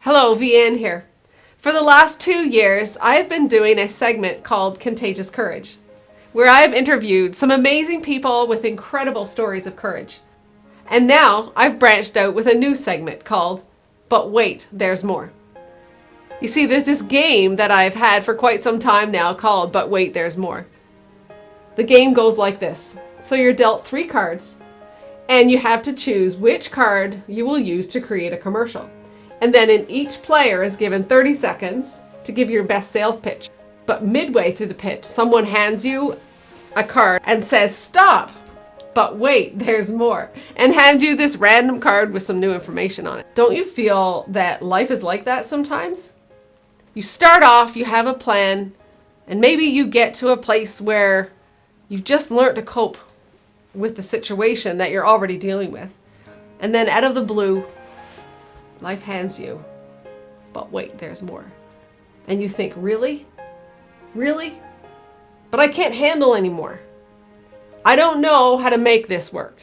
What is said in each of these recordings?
Hello, Vahen here. For the last 2 years, I have been doing a segment called Contagious Courage, where I have interviewed some amazing people with incredible stories of courage. And now I've branched out with a new segment called But Wait, There's More. You see, there's this game that I've had for quite some time now called But Wait, There's More. The game goes like this. So you're dealt 3 cards, and you have to choose which card you will use to create a commercial. And then each player is given 30 seconds to give your best sales pitch. But midway through the pitch, someone hands you a card and says, "Stop, but wait, there's more," and hands you this random card with some new information on it. Don't you feel that life is like that sometimes? You start off, you have a plan, and maybe you get to a place where you've just learned to cope with the situation that you're already dealing with. And then out of the blue, life hands you, "But wait, there's more." And you think, really? Really? But I can't handle anymore. I don't know how to make this work.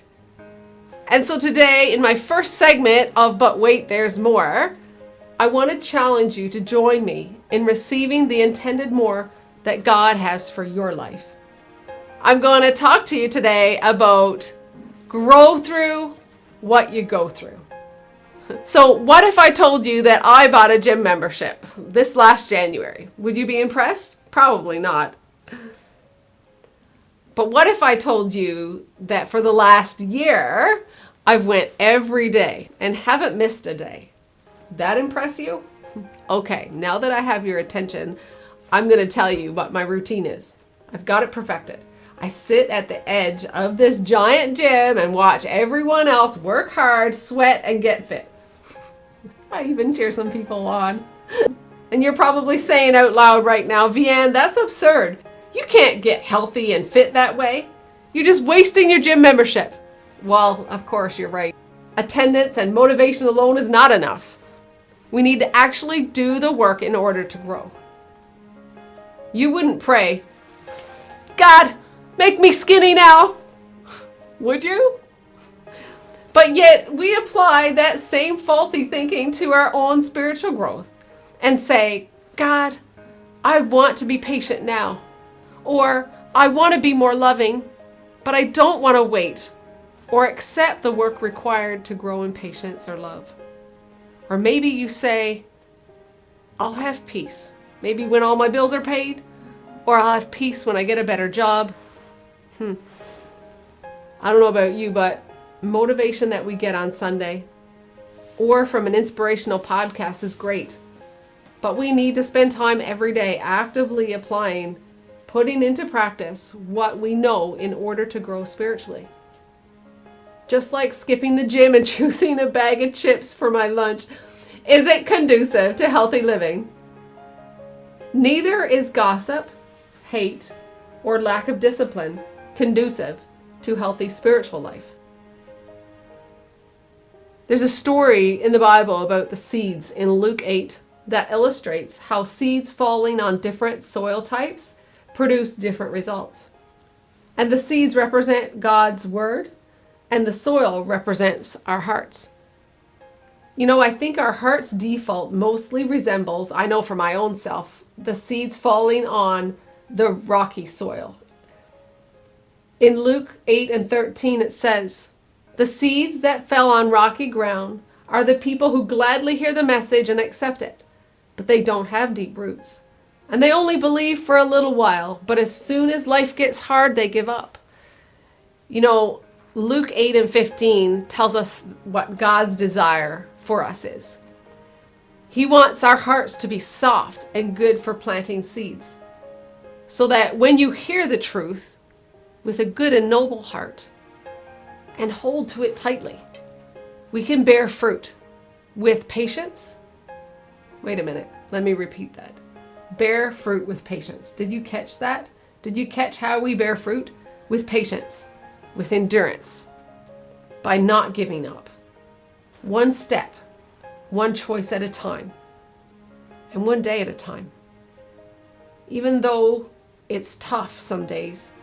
And so today, in my first segment of But Wait, There's More, I want to challenge you to join me in receiving the intended more that God has for your life. I'm going to talk to you today about grow through what you go through. So what if I told you that I bought a gym membership this last January? Would you be impressed? Probably not. But what if I told you that for the last year, I've went every day and haven't missed a day? That impress you? Okay, now that I have your attention, I'm going to tell you what my routine is. I've got it perfected. I sit at the edge of this giant gym and watch everyone else work hard, sweat, and get fit. I even cheer some people on. And you're probably saying out loud right now, "Vahen, that's absurd. You can't get healthy and fit that way. You're just wasting your gym membership." Well, of course, you're right. Attendance and motivation alone is not enough. We need to actually do the work in order to grow. You wouldn't pray, "God, make me skinny now." Would you? But yet we apply that same faulty thinking to our own spiritual growth and say, "God, I want to be patient now," or "I want to be more loving, but I don't want to wait or accept the work required to grow in patience or love." Or maybe you say, "I'll have peace, maybe when all my bills are paid, or I'll have peace when I get a better job." I don't know about you, but motivation that we get on Sunday or from an inspirational podcast is great. But we need to spend time every day actively applying, putting into practice what we know in order to grow spiritually. Just like skipping the gym and choosing a bag of chips for my lunch isn't conducive to healthy living. Neither is gossip, hate, or lack of discipline conducive to healthy spiritual life. There's a story in the Bible about the seeds in Luke 8 that illustrates how seeds falling on different soil types produce different results. And the seeds represent God's word, and the soil represents our hearts. You know, I think our heart's default mostly resembles, I know for my own self, the seeds falling on the rocky soil. In Luke 8:13 it says, "The seeds that fell on rocky ground are the people who gladly hear the message and accept it, but they don't have deep roots. And they only believe for a little while, but as soon as life gets hard, they give up." You know, Luke 8:15 tells us what God's desire for us is. He wants our hearts to be soft and good for planting seeds, so that when you hear the truth with a good and noble heart and hold to it tightly, we can bear fruit with patience. Wait a minute, let me repeat that. Bear fruit with patience. Did you catch that? Did you catch how we bear fruit? With patience, with endurance, by not giving up. One step, one choice at a time, and one day at a time. Even though it's tough some days,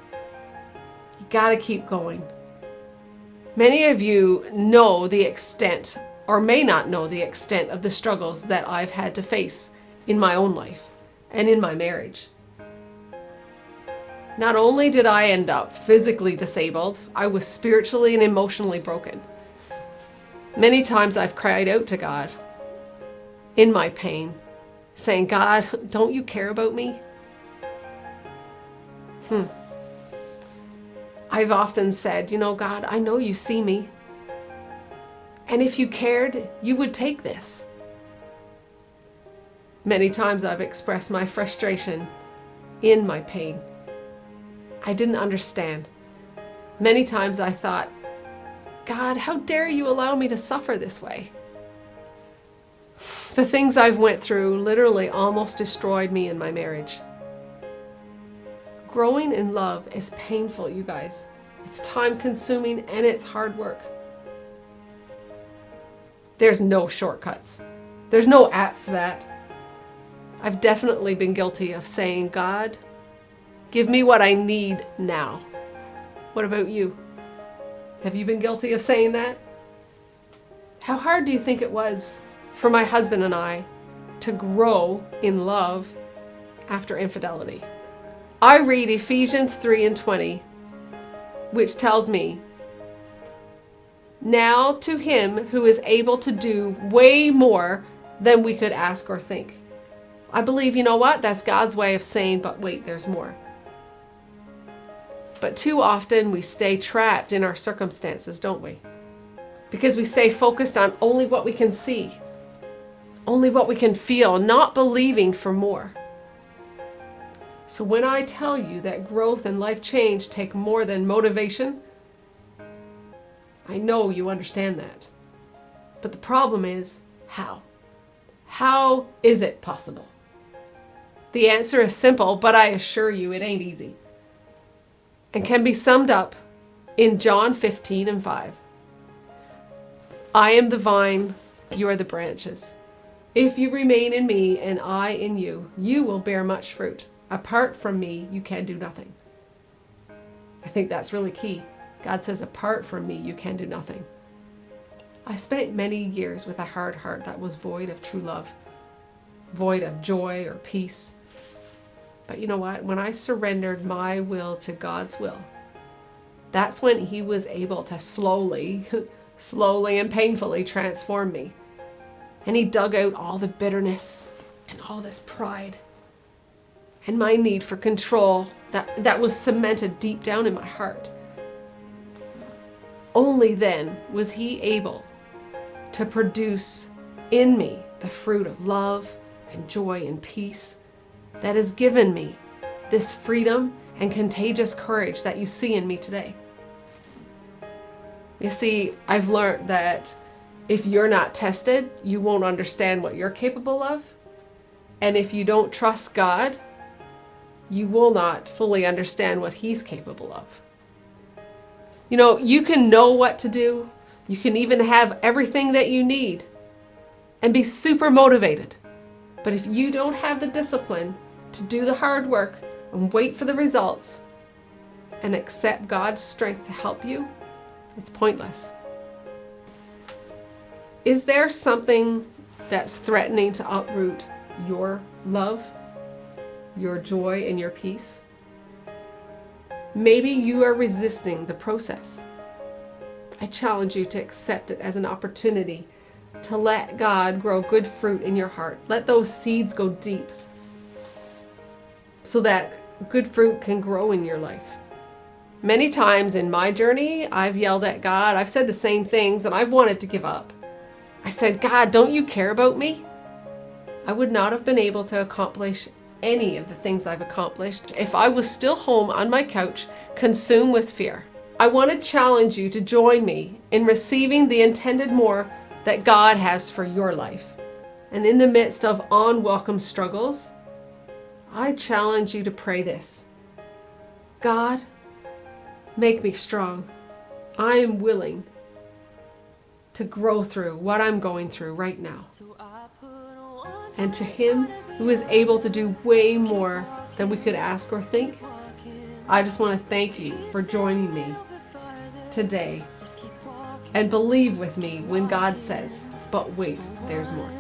you gotta keep going. Many of you know the extent or may not know the extent of the struggles that I've had to face in my own life and in my marriage. Not only did I end up physically disabled, I was spiritually and emotionally broken. Many times I've cried out to God in my pain, saying, God, don't you care about me? I've often said, God, I know you see me. And if you cared, you would take this. Many times I've expressed my frustration in my pain. I didn't understand. Many times I thought, God, how dare you allow me to suffer this way? The things I've went through literally almost destroyed me in my marriage. Growing in love is painful, you guys. It's time-consuming and it's hard work. There's no shortcuts. There's no app for that. I've definitely been guilty of saying, God, give me what I need now. What about you? Have you been guilty of saying that? How hard do you think it was for my husband and I to grow in love after infidelity? I read Ephesians 3:20, which tells me, now to him who is able to do way more than we could ask or think. I believe, you know what? That's God's way of saying, but wait, there's more. But too often we stay trapped in our circumstances, don't we? Because we stay focused on only what we can see, only what we can feel, not believing for more. So when I tell you that growth and life change take more than motivation, I know you understand that. But the problem is, how? How is it possible? The answer is simple, but I assure you it ain't easy. And can be summed up in John 15:5. I am the vine, you are the branches. If you remain in me and I in you, you will bear much fruit. Apart from me, you can do nothing. I think that's really key. God says, apart from me, you can do nothing. I spent many years with a hard heart that was void of true love, void of joy or peace. But you know what? When I surrendered my will to God's will, that's when He was able to slowly and painfully transform me. And He dug out all the bitterness and all this pride and my need for control that was cemented deep down in my heart. Only then was He able to produce in me the fruit of love and joy and peace that has given me this freedom and contagious courage that you see in me today. You see, I've learned that if you're not tested, you won't understand what you're capable of. And if you don't trust God, you will not fully understand what He's capable of. You know, you can know what to do. You can even have everything that you need and be super motivated. But if you don't have the discipline to do the hard work and wait for the results and accept God's strength to help you, it's pointless. Is there something that's threatening to uproot your love, your joy, and your peace? Maybe you are resisting the process. I challenge you to accept it as an opportunity to let God grow good fruit in your heart. Let those seeds go deep so that good fruit can grow in your life. Many times in my journey, I've yelled at God. I've said the same things and I've wanted to give up. I said, God, don't you care about me? I would not have been able to accomplish any of the things I've accomplished if I was still home on my couch, consumed with fear. I want to challenge you to join me in receiving the intended more that God has for your life. And in the midst of unwelcome struggles, I challenge you to pray this. God, make me strong. I am willing to grow through what I'm going through right now. And to Him who is able to do way more than we could ask or think, I just want to thank you for joining me today. And believe with me when God says, But wait, there's more.